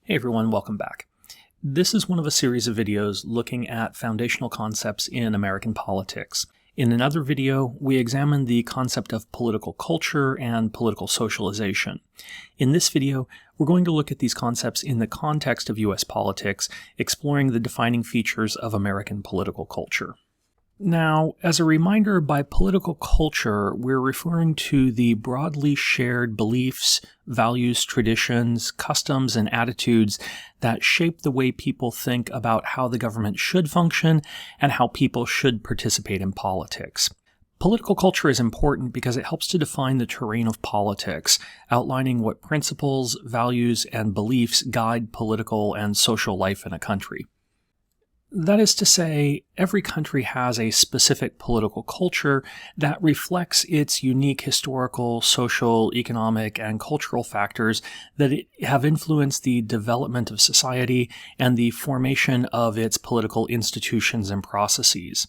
Hey everyone, welcome back. This is one of a series of videos looking at foundational concepts in American politics. In another video, we examine the concept of political culture and political socialization. In this video, we're going to look at these concepts in the context of U.S. politics, exploring the defining features of American political culture. Now, as a reminder, by political culture, we're referring to the broadly shared beliefs, values, traditions, customs, and attitudes that shape the way people think about how the government should function and how people should participate in politics. Political culture is important because it helps to define the terrain of politics, outlining what principles, values, and beliefs guide political and social life in a country. That is to say, every country has a specific political culture that reflects its unique historical, social, economic, and cultural factors that have influenced the development of society and the formation of its political institutions and processes.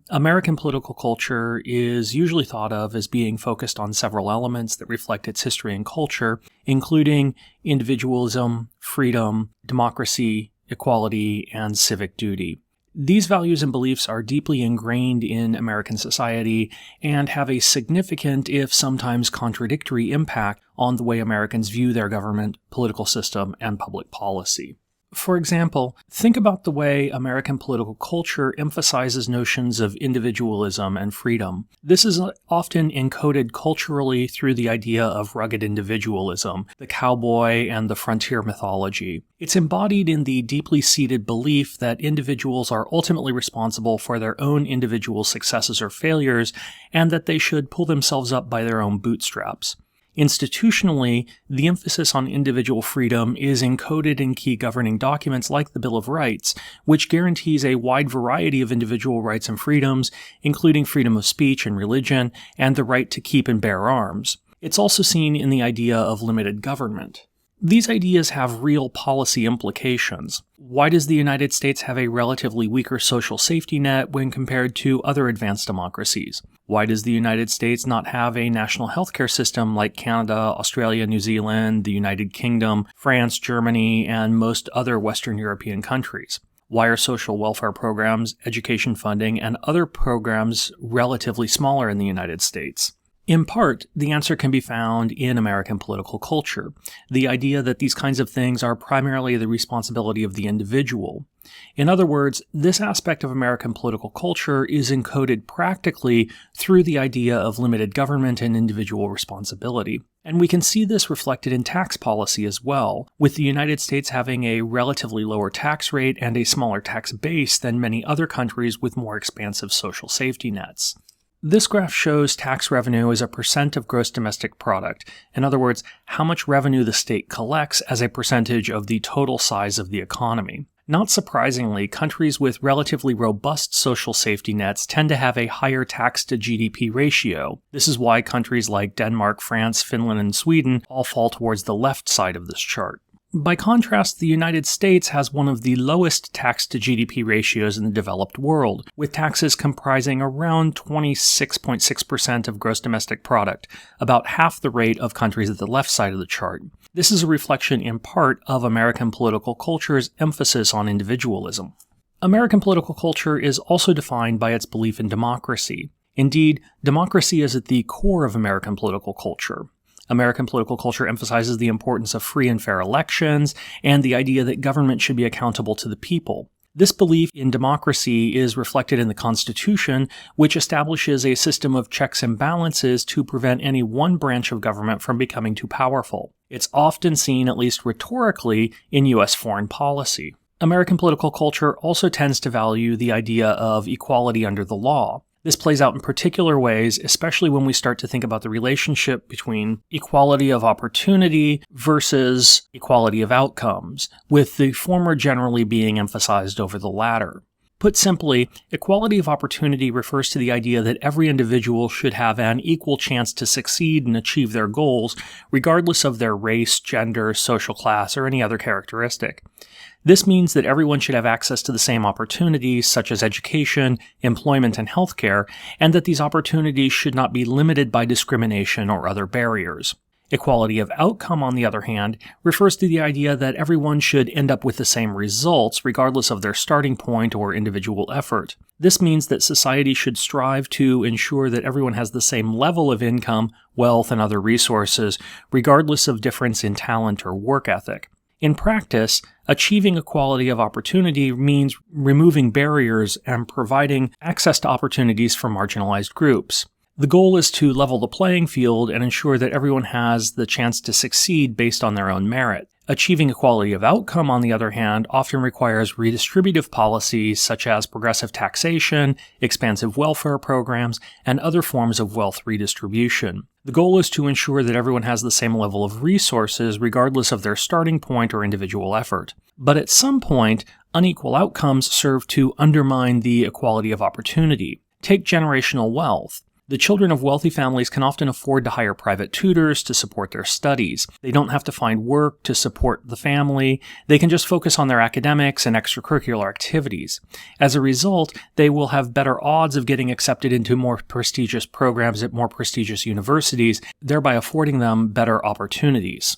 American political culture is usually thought of as being focused on several elements that reflect its history and culture, including individualism, freedom, democracy, equality, and civic duty. These values and beliefs are deeply ingrained in American society and have a significant, if sometimes contradictory, impact on the way Americans view their government, political system, and public policy. For example, think about the way American political culture emphasizes notions of individualism and freedom. This is often encoded culturally through the idea of rugged individualism, the cowboy, and the frontier mythology. It's embodied in the deeply seated belief that individuals are ultimately responsible for their own individual successes or failures, and that they should pull themselves up by their own bootstraps. Institutionally, the emphasis on individual freedom is encoded in key governing documents like the Bill of Rights, which guarantees a wide variety of individual rights and freedoms, including freedom of speech and religion, and the right to keep and bear arms. It's also seen in the idea of limited government. These ideas have real policy implications. Why does the United States have a relatively weaker social safety net when compared to other advanced democracies? Why does the United States not have a national healthcare system like Canada, Australia, New Zealand, the United Kingdom, France, Germany, and most other Western European countries? Why are social welfare programs, education funding, and other programs relatively smaller in the United States? In part, the answer can be found in American political culture, the idea that these kinds of things are primarily the responsibility of the individual. In other words, this aspect of American political culture is encoded practically through the idea of limited government and individual responsibility. And we can see this reflected in tax policy as well, with the United States having a relatively lower tax rate and a smaller tax base than many other countries with more expansive social safety nets. This graph shows tax revenue as a percent of gross domestic product. In other words, how much revenue the state collects as a percentage of the total size of the economy. Not surprisingly, countries with relatively robust social safety nets tend to have a higher tax-to-GDP ratio. This is why countries like Denmark, France, Finland, and Sweden all fall towards the left side of this chart. By contrast, the United States has one of the lowest tax-to-GDP ratios in the developed world, with taxes comprising around 26.6% of gross domestic product, about half the rate of countries at the left side of the chart. This is a reflection in part of American political culture's emphasis on individualism. American political culture is also defined by its belief in democracy. Indeed, democracy is at the core of American political culture. American political culture emphasizes the importance of free and fair elections and the idea that government should be accountable to the people. This belief in democracy is reflected in the Constitution, which establishes a system of checks and balances to prevent any one branch of government from becoming too powerful. It's often seen, at least rhetorically, in U.S. foreign policy. American political culture also tends to value the idea of equality under the law. This plays out in particular ways, especially when we start to think about the relationship between equality of opportunity versus equality of outcomes, with the former generally being emphasized over the latter. Put simply, equality of opportunity refers to the idea that every individual should have an equal chance to succeed and achieve their goals, regardless of their race, gender, social class, or any other characteristic. This means that everyone should have access to the same opportunities, such as education, employment, and healthcare, and that these opportunities should not be limited by discrimination or other barriers. Equality of outcome, on the other hand, refers to the idea that everyone should end up with the same results, regardless of their starting point or individual effort. This means that society should strive to ensure that everyone has the same level of income, wealth, and other resources, regardless of difference in talent or work ethic. In practice, achieving equality of opportunity means removing barriers and providing access to opportunities for marginalized groups. The goal is to level the playing field and ensure that everyone has the chance to succeed based on their own merit. Achieving equality of outcome, on the other hand, often requires redistributive policies such as progressive taxation, expansive welfare programs, and other forms of wealth redistribution. The goal is to ensure that everyone has the same level of resources regardless of their starting point or individual effort. But at some point, unequal outcomes serve to undermine the equality of opportunity. Take generational wealth. The children of wealthy families can often afford to hire private tutors to support their studies. They don't have to find work to support the family. They can just focus on their academics and extracurricular activities. As a result, they will have better odds of getting accepted into more prestigious programs at more prestigious universities, thereby affording them better opportunities.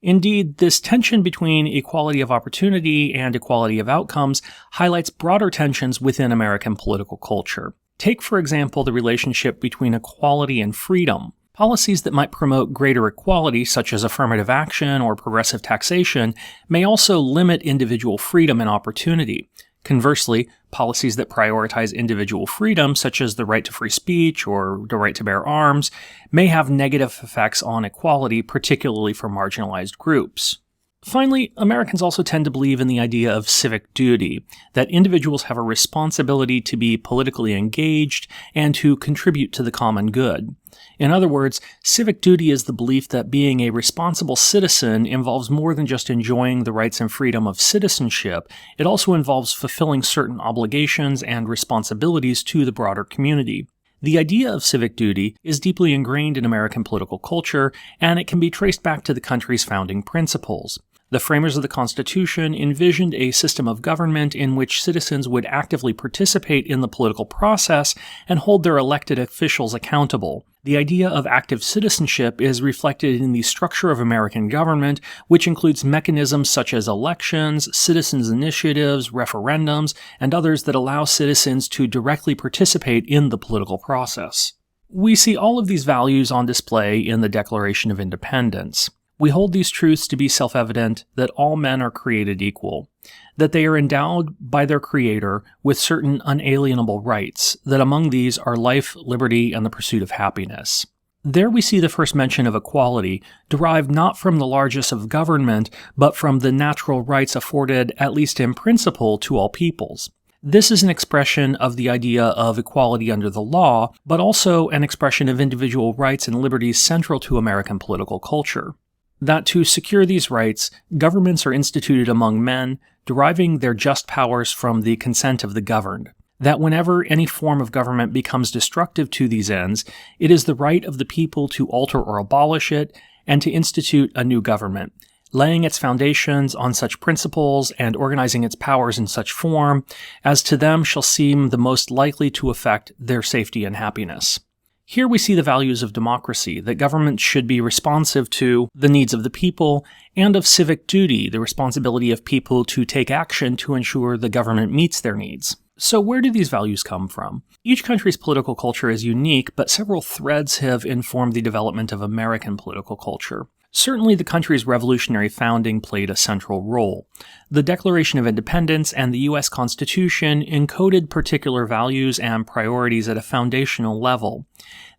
Indeed, this tension between equality of opportunity and equality of outcomes highlights broader tensions within American political culture. Take, for example, the relationship between equality and freedom. Policies that might promote greater equality, such as affirmative action or progressive taxation, may also limit individual freedom and opportunity. Conversely, policies that prioritize individual freedom, such as the right to free speech or the right to bear arms, may have negative effects on equality, particularly for marginalized groups. Finally, Americans also tend to believe in the idea of civic duty, that individuals have a responsibility to be politically engaged and to contribute to the common good. In other words, civic duty is the belief that being a responsible citizen involves more than just enjoying the rights and freedom of citizenship. It also involves fulfilling certain obligations and responsibilities to the broader community. The idea of civic duty is deeply ingrained in American political culture, and it can be traced back to the country's founding principles. The framers of the Constitution envisioned a system of government in which citizens would actively participate in the political process and hold their elected officials accountable. The idea of active citizenship is reflected in the structure of American government, which includes mechanisms such as elections, citizens' initiatives, referendums, and others that allow citizens to directly participate in the political process. We see all of these values on display in the Declaration of Independence. We hold these truths to be self-evident that all men are created equal, that they are endowed by their Creator with certain unalienable rights, that among these are life, liberty, and the pursuit of happiness. There we see the first mention of equality, derived not from the largesse of government, but from the natural rights afforded, at least in principle, to all peoples. This is an expression of the idea of equality under the law, but also an expression of individual rights and liberties central to American political culture. That to secure these rights, governments are instituted among men, deriving their just powers from the consent of the governed. That whenever any form of government becomes destructive to these ends, it is the right of the people to alter or abolish it, and to institute a new government, laying its foundations on such principles and organizing its powers in such form as to them shall seem the most likely to affect their safety and happiness. Here we see the values of democracy, that government should be responsive to the needs of the people, and of civic duty, the responsibility of people to take action to ensure the government meets their needs. So where do these values come from? Each country's political culture is unique, but several threads have informed the development of American political culture. Certainly the country's revolutionary founding played a central role. The Declaration of Independence and the U.S. Constitution encoded particular values and priorities at a foundational level.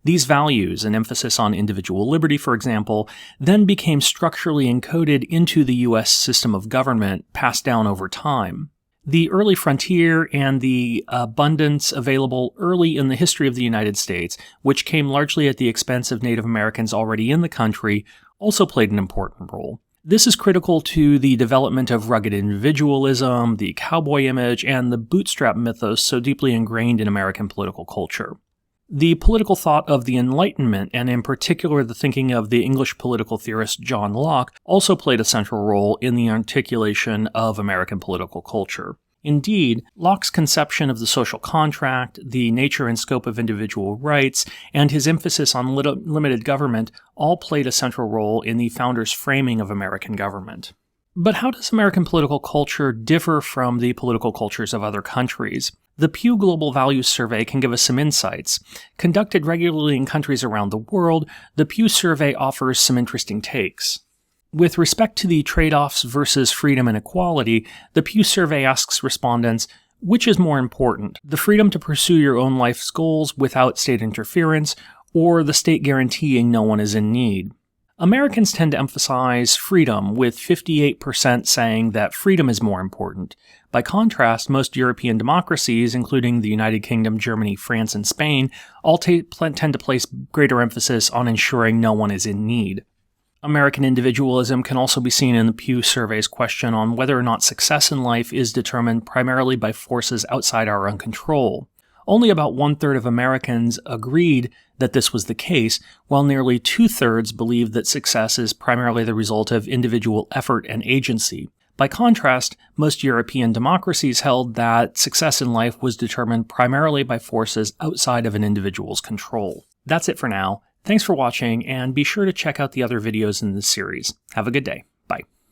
These values, an emphasis on individual liberty, for example, then became structurally encoded into the U.S. system of government, passed down over time. The early frontier and the abundance available early in the history of the United States, which came largely at the expense of Native Americans already in the country, also played an important role. This is critical to the development of rugged individualism, the cowboy image, and the bootstrap mythos so deeply ingrained in American political culture. The political thought of the Enlightenment, and in particular the thinking of the English political theorist John Locke, also played a central role in the articulation of American political culture. Indeed, Locke's conception of the social contract, the nature and scope of individual rights, and his emphasis on limited government all played a central role in the founders' framing of American government. But how does American political culture differ from the political cultures of other countries? The Pew Global Values Survey can give us some insights. Conducted regularly in countries around the world, the Pew Survey offers some interesting takes. With respect to the trade-offs versus freedom and equality, the Pew Survey asks respondents, which is more important, the freedom to pursue your own life's goals without state interference, or the state guaranteeing no one is in need? Americans tend to emphasize freedom, with 58% saying that freedom is more important. By contrast, most European democracies, including the United Kingdom, Germany, France, and Spain, all tend to place greater emphasis on ensuring no one is in need. American individualism can also be seen in the Pew Survey's question on whether or not success in life is determined primarily by forces outside our own control. Only about 1/3 of Americans agreed that this was the case, while nearly 2/3 believed that success is primarily the result of individual effort and agency. By contrast, most European democracies held that success in life was determined primarily by forces outside of an individual's control. That's it for now. Thanks for watching, and be sure to check out the other videos in this series. Have a good day. Bye.